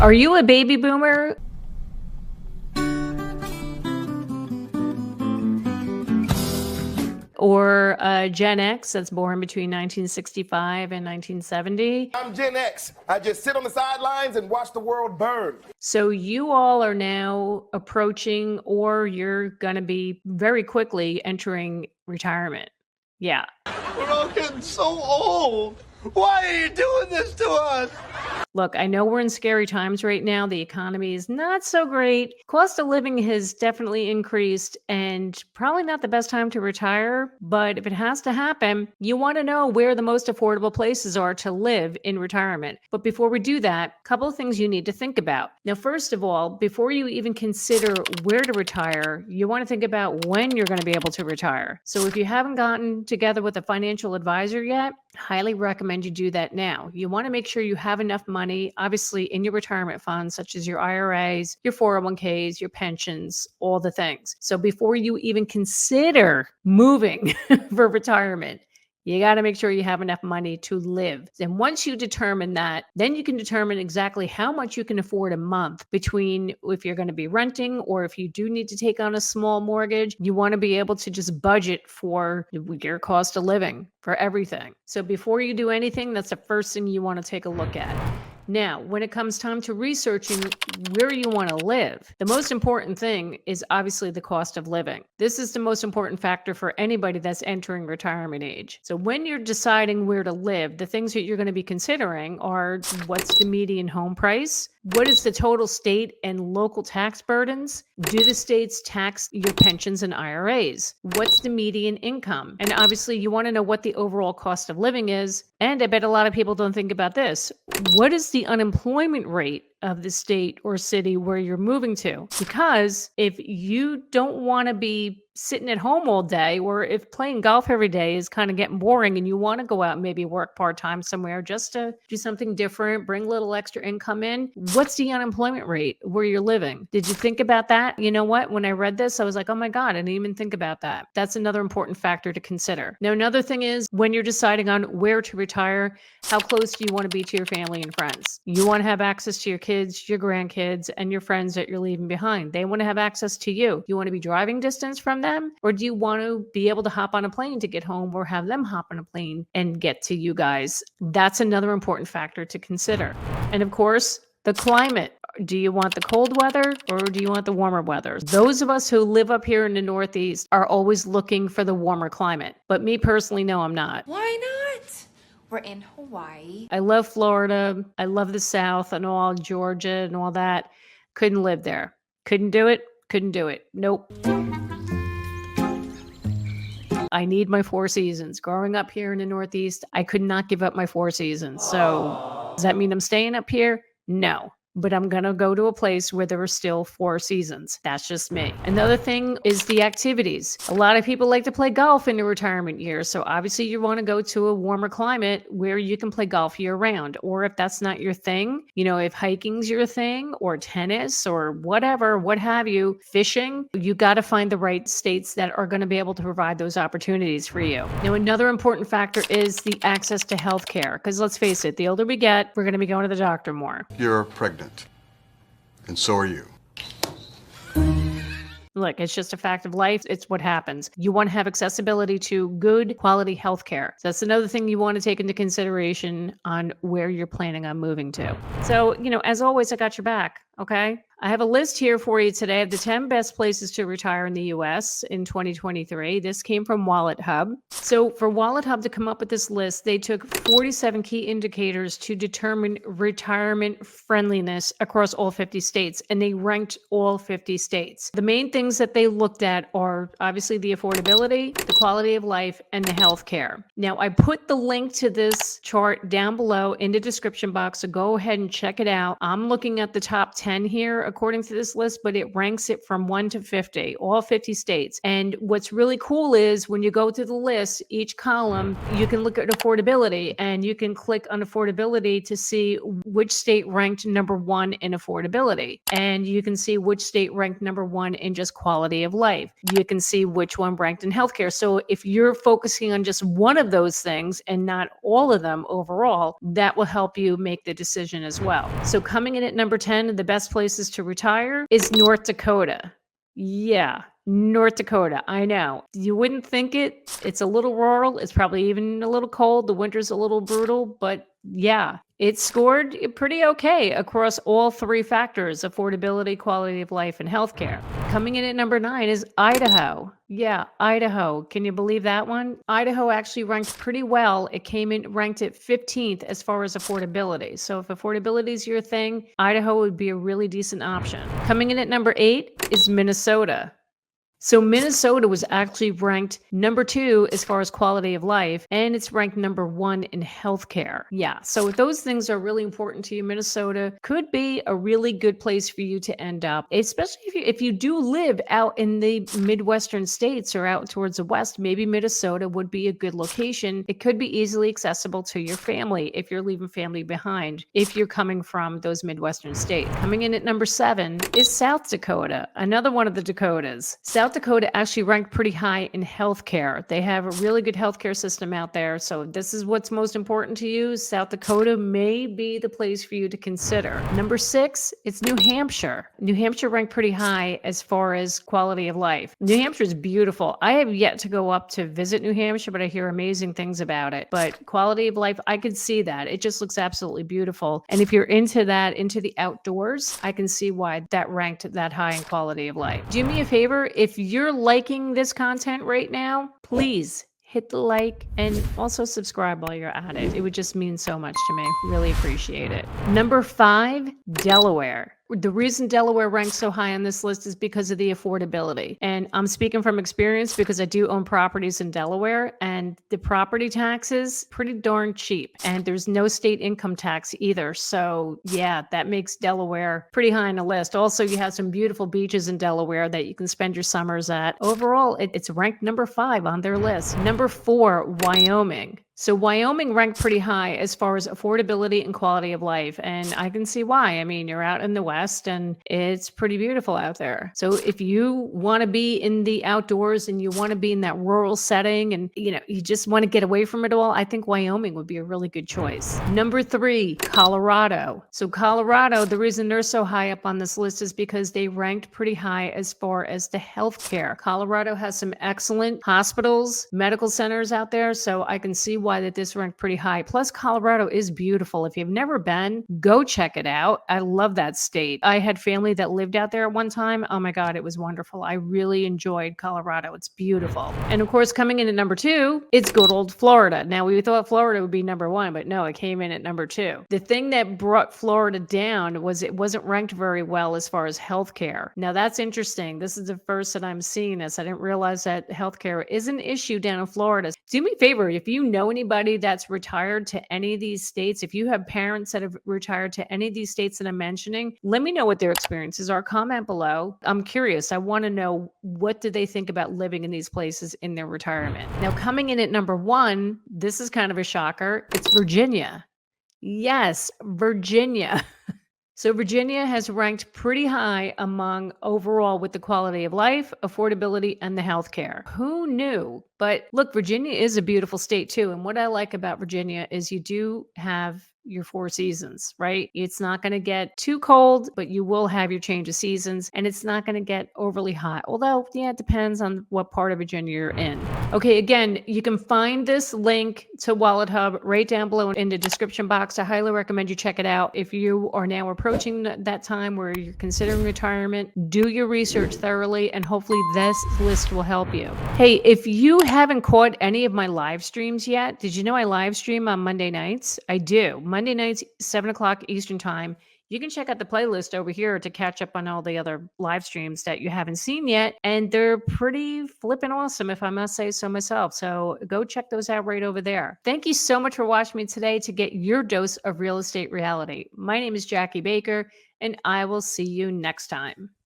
Are you a baby boomer? Or Gen X that's born between 1965 and 1970? I'm Gen X. I just sit on the sidelines and watch the world burn. So you all are now approaching, or you're going to be very quickly entering retirement. Yeah. We're all getting so old. Why are you doing this to us? Look, I know we're in scary times right now. The economy is not so great. Cost of living has definitely increased, and probably not the best time to retire. But if it has to happen, you want to know where the most affordable places are to live in retirement. But before we do that, a couple of things you need to think about. Now, first of all, before you even consider where to retire, you want to think about when you're going to be able to retire. So if you haven't gotten together with a financial advisor yet, highly recommend you do that now. You want to make sure you have enough money, obviously, in your retirement funds, such as your IRAs, your 401ks, your pensions, all the things. So before you even consider moving for retirement, you got to make sure you have enough money to live. And once you determine that, then you can determine exactly how much you can afford a month between if you're going to be renting or if you do need to take on a small mortgage. You want to be able to just budget for your cost of living for everything. So before you do anything, that's the first thing you want to take a look at. Now, when it comes time to researching where you want to live, the most important thing is obviously the cost of living. This is the most important factor for anybody that's entering retirement age. So when you're deciding where to live, the things that you're going to be considering are what's the median home price? What is the total state and local tax burdens? Do the states tax your pensions and IRAs? What's the median income? And obviously you want to know what the overall cost of living is. And I bet a lot of people don't think about this. What is the unemployment rate of the state or city where you're moving to? Because if you don't want to be sitting at home all day, or if playing golf every day is kind of getting boring and you want to go out and maybe work part-time somewhere just to do something different, bring a little extra income in, what's the unemployment rate where you're living? Did you think about that? You know what? When I read this, I was like, oh my God, I didn't even think about that. That's another important factor to consider. Now, another thing is when you're deciding on where to retire, how close do you want to be to your family and friends? You want to have access to your kids, your grandkids, and your friends that you're leaving behind. They want to have access to you. You want to be driving distance from them, or do you want to be able to hop on a plane to get home, or have them hop on a plane and get to you guys? That's another important factor to consider. And of course, the climate. Do you want the cold weather or do you want the warmer weather? Those of us who live up here in the Northeast are always looking for the warmer climate. But me personally, no, I'm not. Why not? We're in Hawaii. I love Florida. I love the South and all, Georgia and all that. Couldn't live there. Couldn't do it. Couldn't do it. Nope. I need my 4 seasons. Growing up here in the Northeast, I could not give up my 4 seasons. So does that mean I'm staying up here? No. But I'm going to go to a place where there are still 4 seasons. That's just me. Another thing is the activities. A lot of people like to play golf in the retirement years. So obviously you want to go to a warmer climate where you can play golf year round. Or if that's not your thing, you know, if hiking's your thing, or tennis or whatever, what have you, fishing, you got to find the right states that are going to be able to provide those opportunities for you. Now, another important factor is the access to healthcare. Because let's face it, the older we get, we're going to be going to the doctor more. You're pregnant. And so are you. Look, it's just a fact of life. It's what happens. You want to have accessibility to good quality healthcare. So that's another thing you want to take into consideration on where you're planning on moving to. So, you know, as always, I got your back. Okay. I have a list here for you today of the 10 best places to retire in the US in 2023. This came from Wallet Hub. So for Wallet Hub to come up with this list, they took 47 key indicators to determine retirement friendliness across all 50 states, and they ranked all 50 states. The main things that they looked at are obviously the affordability, the quality of life, and the healthcare. Now, I put the link to this chart down below in the description box, so go ahead and check it out. I'm looking at the top 10 here according to this list, but it ranks it from 1 to 50, all 50 states. And what's really cool is when you go through the list, each column, you can look at affordability, and you can click on affordability to see which state ranked number 1 in affordability. And you can see which state ranked number 1 in just quality of life. You can see which one ranked in healthcare. So if you're focusing on just one of those things and not all of them overall, that will help you make the decision as well. So coming in at number 10, the best places to retire is North Dakota. Yeah, North Dakota. I know. You wouldn't think it. It's a little rural. It's probably even a little cold. The winter's a little brutal, but yeah, it scored pretty okay across all 3 factors: affordability, quality of life, and healthcare. Coming in at number 9 is Idaho. Yeah, Idaho. Can you believe that one? Idaho actually ranked pretty well. It came in ranked at 15th as far as affordability. So if affordability is your thing, Idaho would be a really decent option. Coming in at number 8 is Minnesota. So Minnesota was actually ranked number 2 as far as quality of life, and it's ranked number 1 in healthcare. Yeah, so if those things are really important to you, Minnesota could be a really good place for you to end up, especially if you do live out in the Midwestern states or out towards the West. Maybe Minnesota would be a good location. It could be easily accessible to your family if you're leaving family behind, if you're coming from those Midwestern states. Coming in at number 7 is South Dakota, another one of the Dakotas. South Dakota actually ranked pretty high in healthcare. They have a really good healthcare system out there. So if this is what's most important to you, South Dakota may be the place for you to consider. Number 6, it's New Hampshire. New Hampshire ranked pretty high as far as quality of life. New Hampshire is beautiful. I have yet to go up to visit New Hampshire, but I hear amazing things about it. But quality of life, I could see that. It just looks absolutely beautiful. And if you're into that, into the outdoors, I can see why that ranked that high in quality of life. Do me a favor, if you're liking this content right now, please hit the like and also subscribe while you're at it. It would just mean so much to me. Really appreciate it. Number 5, Delaware. The reason Delaware ranks so high on this list is because of the affordability. And I'm speaking from experience because I do own properties in Delaware, and the property taxes pretty darn cheap. And there's no state income tax either. So yeah, that makes Delaware pretty high on the list. Also, you have some beautiful beaches in Delaware that you can spend your summers at. Overall, it's ranked number 5 on their list. Number 4, Wyoming. So Wyoming ranked pretty high as far as affordability and quality of life. And I can see why. I mean, you're out in the West and it's pretty beautiful out there. So if you want to be in the outdoors and you want to be in that rural setting and, you just want to get away from it all, I think Wyoming would be a really good choice. Number 3, Colorado. So Colorado, the reason they're so high up on this list is because they ranked pretty high as far as the healthcare. Colorado has some excellent hospitals, medical centers out there. So I can see why that this ranked pretty high. Plus, Colorado is beautiful. If you've never been, go check it out. I love that state. I had family that lived out there at one time. Oh my God, it was wonderful. I really enjoyed Colorado. It's beautiful. And of course, coming in at number 2, it's good old Florida. Now, we thought Florida would be number 1, but no, it came in at number 2. The thing that brought Florida down was it wasn't ranked very well as far as healthcare. Now, that's interesting. This is the first that I'm seeing this. I didn't realize that healthcare is an issue down in Florida. Do me a favor, if you know anybody that's retired to any of these states, if you have parents that have retired to any of these states that I'm mentioning, let me know what their experiences are. Comment below. I'm curious. I want to know, what do they think about living in these places in their retirement? Now, coming in at number 1, this is kind of a shocker. It's Virginia. Yes, Virginia. So Virginia has ranked pretty high among overall with the quality of life, affordability, and the healthcare. Who knew? But look, Virginia is a beautiful state too. And what I like about Virginia is you do have your 4 seasons, right? It's not going to get too cold, but you will have your change of seasons, and it's not going to get overly hot. Although, yeah, it depends on what part of Virginia you're in. Okay, again, you can find this link to Wallet Hub right down below in the description box. I highly recommend you check it out. If you are now approaching that time where you're considering retirement, do your research thoroughly, and hopefully this list will help you. Hey, if you haven't caught any of my live streams yet, did you know I live stream on Monday nights? I do. Monday nights, 7 o'clock Eastern time. You can check out the playlist over here to catch up on all the other live streams that you haven't seen yet. And they're pretty flippin' awesome, if I must say so myself. So go check those out right over there. Thank you so much for watching me today to get your dose of real estate reality. My name is Jackie Baker, and I will see you next time.